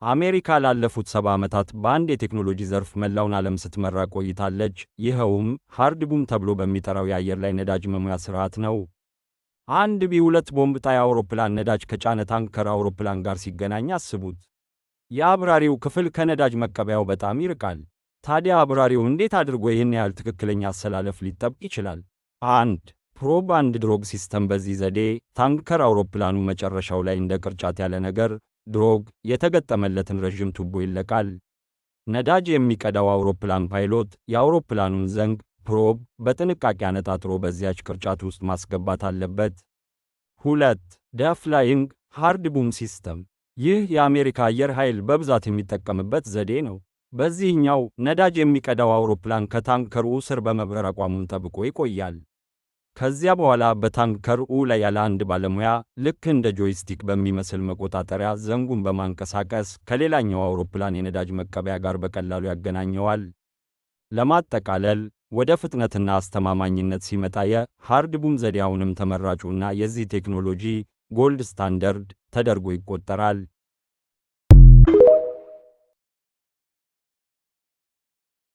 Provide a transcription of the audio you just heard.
አሜሪካ ላለፉት 70 ዓመታት በአንድ የቴክኖሎጂ ዘርፍ መላውን ዓለም ስትመራ ቆይታለች። ይኸውም ሃርድ ቡም ተብሎ በሚጠራው የአየር ላይ ነዳጅ መሙያ ሥርዓት ነው። አንድ ቢ2 ቦምብ ጣይ አውሮፕላን ነዳጅ ከጫነ ታንከር አውሮፕላን ጋር ሲገናኝ አስቡት። የአብራሪው ክፍል ከነዳጅ መቀበያው በጣም ይርቃል። ታዲያ አብራሪው እንዴት አድርጎ ይህን ያህል ትክክለኛ አሰላለፍ ሊጠብቅ ይችላል? 1. ፕሮብ አንድ ድሮግ ሲስተም። በዚህ ዘዴ ታንከር አውሮፕላኑ መጨረሻው ላይ እንደ ቅርጫት ያለ ነገር ድሮግ የተገጠመለትን ረዥም ቱቦ ይለቃል። ነዳጅ የሚቀዳው አውሮፕላን ፓይሎት የአውሮፕላኑን ዘንግ ፕሮብ በጥንቃቄ አነጣጥሮ በዚያች ቅርጫት ውስጥ ማስገባት አለበት። 2. ፍላይንግ ሃርድ ቡም ሲስተም። ይህ የአሜሪካ አየር ኃይል በብዛት የሚጠቀምበት ዘዴ ነው። በዚህኛው ነዳጅ የሚቀዳው አውሮፕላን ከታንከሩ ስር በመብረር አቋሙን ጠብቆ ይቆያል። ከዚያ በኋላ በታንከሩ ላይ ያለ አንድ ባለሙያ ልክ እንደ ጆይስቲክ በሚመስል መቆጣጠሪያ ዘንጉን በማንቀሳቀስ ከሌላኛው አውሮፕላን የነዳጅ መቀበያ ጋር በቀላሉ ያገናኘዋል። ለማጠቃለል ወደ ፍጥነትና አስተማማኝነት ሲመጣ የሃርድ ቡም ዘዴ አሁንም ተመራጩና የዚህ ቴክኖሎጂ ጎልድ ስታንዳርድ ተደርጎ ይቆጠራል።